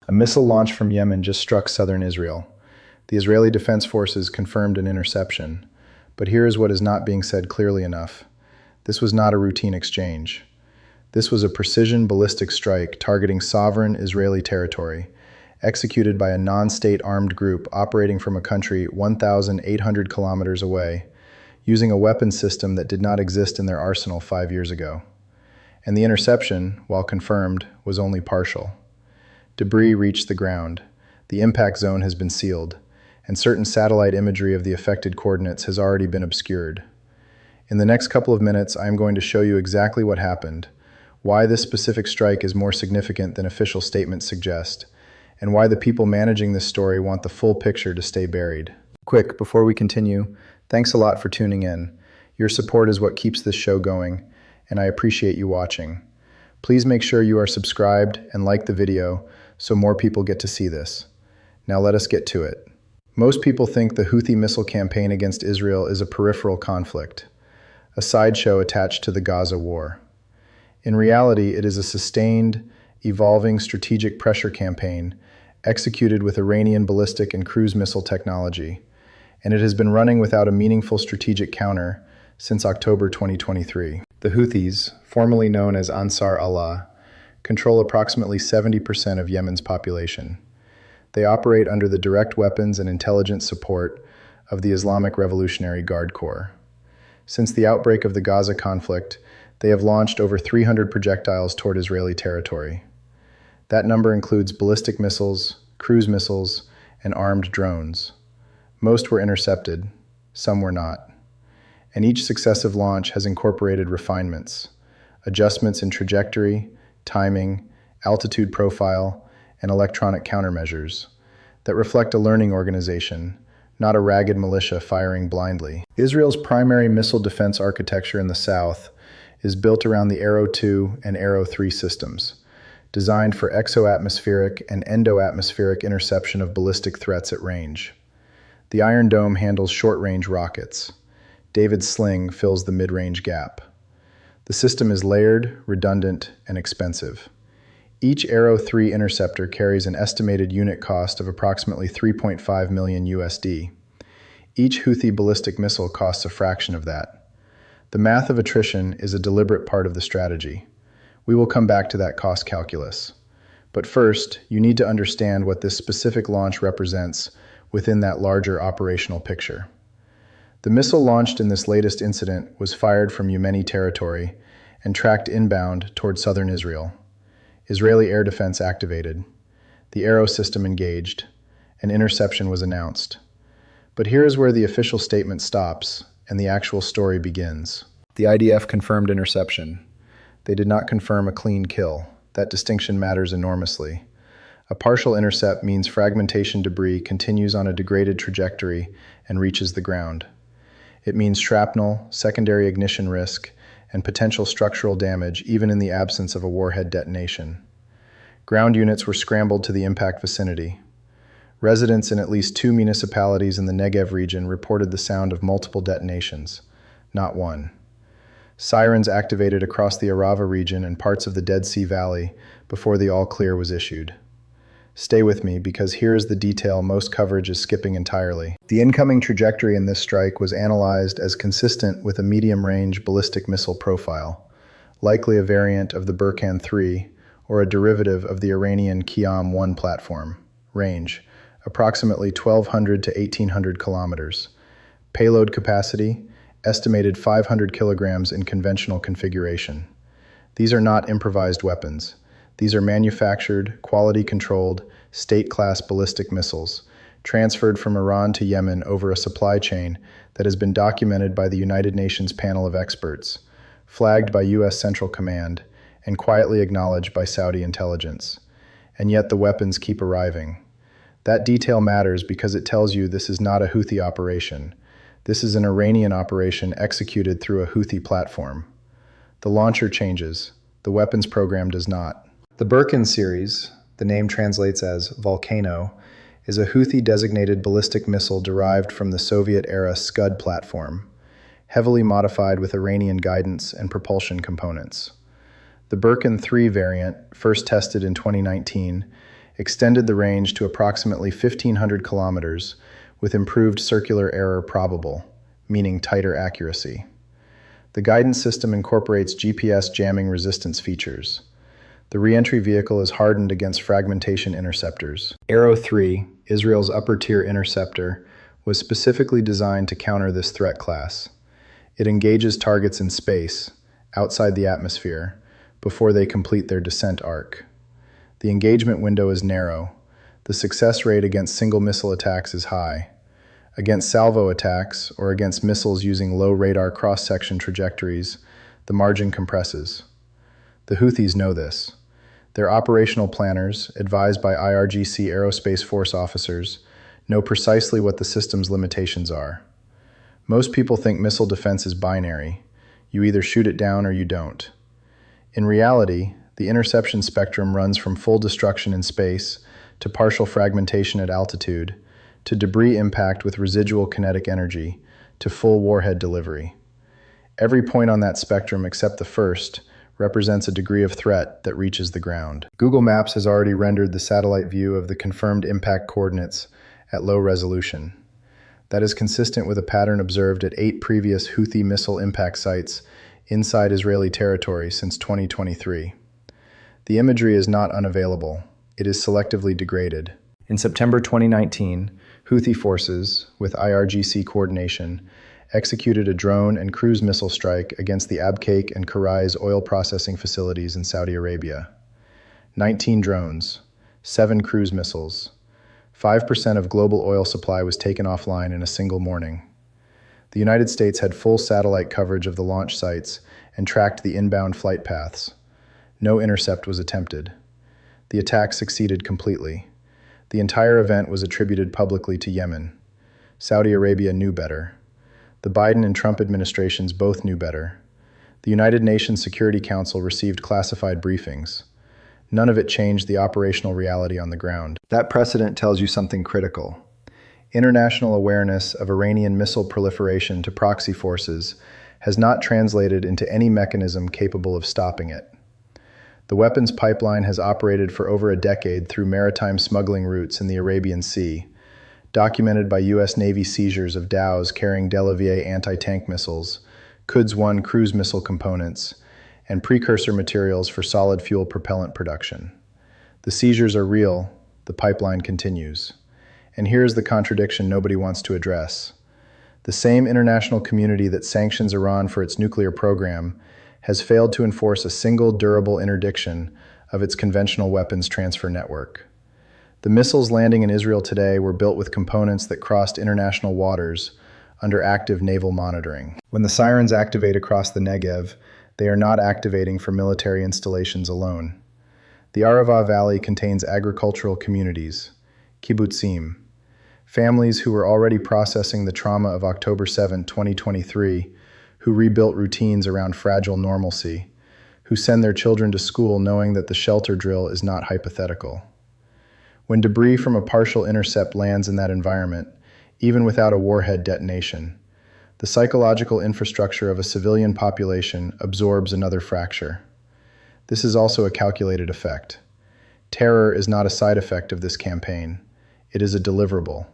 A missile launch from Yemen just struck southern Israel. The Israeli Defense Forces confirmed an interception. But here is what is not being said clearly enough. This was not a routine exchange. This was a precision ballistic strike targeting sovereign Israeli territory, executed by a non-state armed group operating from a country 1,800 kilometers away, using a weapon system that did not exist in their arsenal 5 years ago. And the interception, while confirmed, was only partial. Debris reached the ground. The impact zone has been sealed, and certain satellite imagery of the affected coordinates has already been obscured. In the next couple of minutes, I am going to show you exactly what happened, why this specific strike is more significant than official statements suggest, and why the people managing this story want the full picture to stay buried. Quick, before we continue, thanks a lot for tuning in. Your support is what keeps this show going, and I appreciate you watching. Please make sure you are subscribed and like the video so more people get to see this. Now let us get to it. Most people think the Houthi missile campaign against Israel is a peripheral conflict, a sideshow attached to the Gaza war. In reality, it is a sustained, evolving strategic pressure campaign executed with Iranian ballistic and cruise missile technology, and it has been running without a meaningful strategic counter since October 2023. The Houthis, formerly known as Ansar Allah, control approximately 70% of Yemen's population. They operate under the direct weapons and intelligence support of the Islamic Revolutionary Guard Corps. Since the outbreak of the Gaza conflict, they have launched over 300 projectiles toward Israeli territory. That number includes ballistic missiles, cruise missiles, and armed drones. Most were intercepted, some were not. And each successive launch has incorporated refinements, adjustments in trajectory, timing, altitude profile, and electronic countermeasures that reflect a learning organization, not a ragged militia firing blindly. Israel's primary missile defense architecture in the south is built around the Arrow 2 and Arrow 3 systems, designed for exoatmospheric and endoatmospheric interception of ballistic threats at range. The Iron Dome handles short-range rockets. David's Sling fills the mid-range gap. The system is layered, redundant, and expensive. Each Arrow 3 interceptor carries an estimated unit cost of approximately 3.5 million USD. Each Houthi ballistic missile costs a fraction of that. The math of attrition is a deliberate part of the strategy. We will come back to that cost calculus. But first, you need to understand what this specific launch represents within that larger operational picture. The missile launched in this latest incident was fired from Yemeni territory and tracked inbound toward southern Israel. Israeli air defense activated. The Arrow system engaged. An interception was announced. But here is where the official statement stops and the actual story begins. The IDF confirmed interception. They did not confirm a clean kill. That distinction matters enormously. A partial intercept means fragmentation debris continues on a degraded trajectory and reaches the ground. It means shrapnel, secondary ignition risk, and potential structural damage even in the absence of a warhead detonation. Ground units were scrambled to the impact vicinity. Residents in at least 2 municipalities in the Negev region reported the sound of multiple detonations, not one. Sirens activated across the Arava region and parts of the Dead Sea Valley before the all-clear was issued. Stay with me because here is the detail most coverage is skipping entirely. The incoming trajectory in this strike was analyzed as consistent with a medium-range ballistic missile profile, likely a variant of the Burkan 3 or a derivative of the Iranian Qiyam-1 platform. Range, approximately 1,200 to 1,800 kilometers. Payload capacity, estimated 500 kilograms in conventional configuration. These are not improvised weapons. These are manufactured, quality-controlled, state-class ballistic missiles, transferred from Iran to Yemen over a supply chain that has been documented by the United Nations panel of experts, flagged by U.S. Central Command, and quietly acknowledged by Saudi intelligence. And yet the weapons keep arriving. That detail matters because it tells you this is not a Houthi operation. This is an Iranian operation executed through a Houthi platform. The launcher changes. The weapons program does not. The Burkan series, the name translates as Volcano, is a Houthi-designated ballistic missile derived from the Soviet-era Scud platform, heavily modified with Iranian guidance and propulsion components. The Burkan 3 variant, first tested in 2019, extended the range to approximately 1,500 kilometers with improved circular error probable, meaning tighter accuracy. The guidance system incorporates GPS jamming resistance features. The re-entry vehicle is hardened against fragmentation interceptors. Arrow 3, Israel's upper-tier interceptor, was specifically designed to counter this threat class. It engages targets in space, outside the atmosphere, before they complete their descent arc. The engagement window is narrow. The success rate against single missile attacks is high. Against salvo attacks, or against missiles using low radar cross-section trajectories, the margin compresses. The Houthis know this. Their operational planners, advised by IRGC Aerospace Force officers, know precisely what the system's limitations are. Most people think missile defense is binary. You either shoot it down or you don't. In reality, the interception spectrum runs from full destruction in space to partial fragmentation at altitude, to debris impact with residual kinetic energy, to full warhead delivery. Every point on that spectrum except the first represents a degree of threat that reaches the ground. Google Maps has already rendered the satellite view of the confirmed impact coordinates at low resolution. That is consistent with a pattern observed at 8 previous Houthi missile impact sites inside Israeli territory since 2023. The imagery is not unavailable. It is selectively degraded. In September 2019, Houthi forces, with IRGC coordination, executed a drone and cruise missile strike against the Abqaiq and Karai's oil processing facilities in Saudi Arabia. 19 drones, 7 cruise missiles. 5% of global oil supply was taken offline in a single morning. The United States had full satellite coverage of the launch sites and tracked the inbound flight paths. No intercept was attempted. The attack succeeded completely. The entire event was attributed publicly to Yemen. Saudi Arabia knew better. The Biden and Trump administrations both knew better. The United Nations Security Council received classified briefings. None of it changed the operational reality on the ground. That precedent tells you something critical. International awareness of Iranian missile proliferation to proxy forces has not translated into any mechanism capable of stopping it. The weapons pipeline has operated for over a decade through maritime smuggling routes in the Arabian Sea, documented by U.S. Navy seizures of dhows carrying Delavier anti-tank missiles, Quds-1 cruise missile components, and precursor materials for solid fuel propellant production. The seizures are real, the pipeline continues. And here's the contradiction nobody wants to address. The same international community that sanctions Iran for its nuclear program has failed to enforce a single durable interdiction of its conventional weapons transfer network. The missiles landing in Israel today were built with components that crossed international waters under active naval monitoring. When the sirens activate across the Negev, they are not activating for military installations alone. The Arava Valley contains agricultural communities, kibbutzim, families who were already processing the trauma of October 7, 2023, who rebuilt routines around fragile normalcy, who send their children to school knowing that the shelter drill is not hypothetical. When debris from a partial intercept lands in that environment, even without a warhead detonation, the psychological infrastructure of a civilian population absorbs another fracture. This is also a calculated effect. Terror is not a side effect of this campaign. It is a deliverable.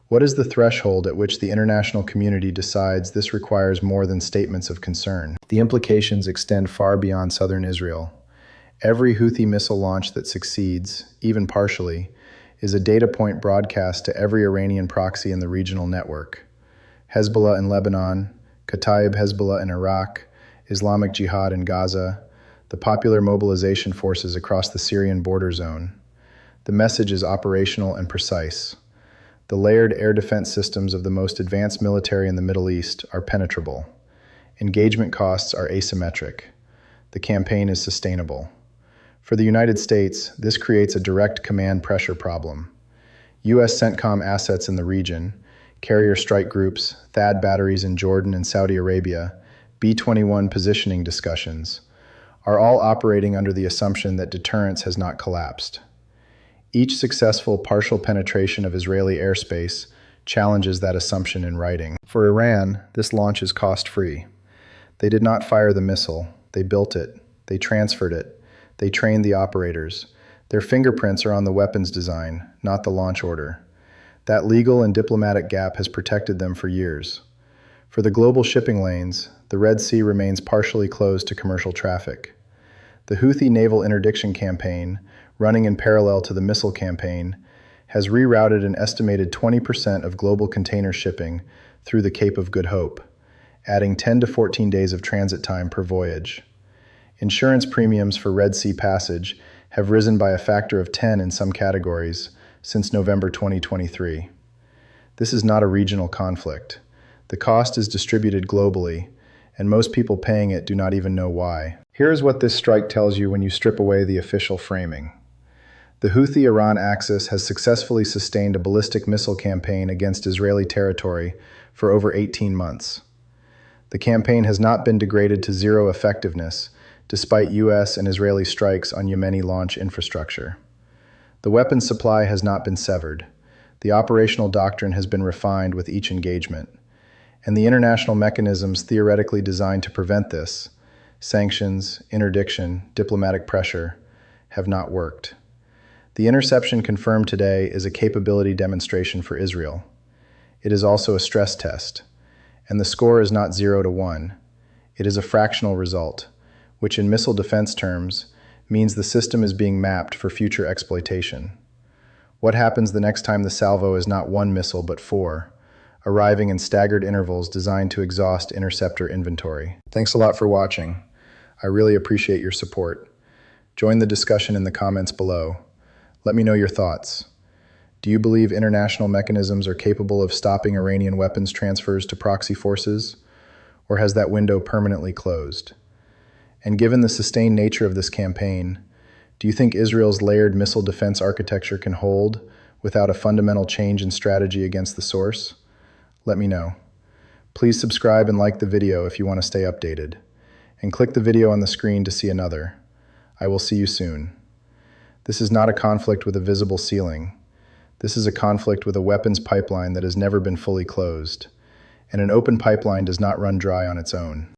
What is the threshold at which the international community decides this requires more than statements of concern? The implications extend far beyond southern Israel. Every Houthi missile launch that succeeds, even partially, is a data point broadcast to every Iranian proxy in the regional network. Hezbollah in Lebanon, Kataib Hezbollah in Iraq, Islamic Jihad in Gaza, the popular mobilization forces across the Syrian border zone. The message is operational and precise. The layered air defense systems of the most advanced military in the Middle East are penetrable. Engagement costs are asymmetric. The campaign is sustainable. For the United States, this creates a direct command pressure problem. U.S. CENTCOM assets in the region, carrier strike groups, THAAD batteries in Jordan and Saudi Arabia, B-21 positioning discussions, are all operating under the assumption that deterrence has not collapsed. Each successful partial penetration of Israeli airspace challenges that assumption in writing. For Iran, this launch is cost-free. They did not fire the missile, they built it, they transferred it, they trained the operators, Their fingerprints are on the weapons design, not the launch order. That legal and diplomatic gap has protected them for years. For the global shipping lanes, the Red Sea remains partially closed to commercial traffic. The Houthi naval interdiction campaign, running in parallel to the missile campaign, has rerouted an estimated 20% of global container shipping through the Cape of Good Hope, adding 10 to 14 days of transit time per voyage. Insurance premiums for Red Sea passage have risen by a factor of 10 in some categories since November 2023. This is not a regional conflict. The cost is distributed globally, and most people paying it do not even know why. Here is what this strike tells you when you strip away the official framing. The Houthi-Iran axis has successfully sustained a ballistic missile campaign against Israeli territory for over 18 months. The campaign has not been degraded to zero effectiveness, despite U.S. and Israeli strikes on Yemeni launch infrastructure. The weapons supply has not been severed. The operational doctrine has been refined with each engagement. And the international mechanisms theoretically designed to prevent this, sanctions, interdiction, diplomatic pressure, have not worked. The interception confirmed today is a capability demonstration for Israel. It is also a stress test. And the score is not 0-1. It is a fractional result, which in missile defense terms means the system is being mapped for future exploitation. What happens the next time the salvo is not one missile but four, arriving in staggered intervals designed to exhaust interceptor inventory? Thanks a lot for watching. I really appreciate your support. Join the discussion in the comments below. Let me know your thoughts. Do you believe international mechanisms are capable of stopping Iranian weapons transfers to proxy forces, or has that window permanently closed? And given the sustained nature of this campaign, do you think Israel's layered missile defense architecture can hold without a fundamental change in strategy against the source? Let me know. Please subscribe and like the video if you want to stay updated, and click the video on the screen to see another. I will see you soon. This is not a conflict with a visible ceiling. This is a conflict with a weapons pipeline that has never been fully closed, and an open pipeline does not run dry on its own.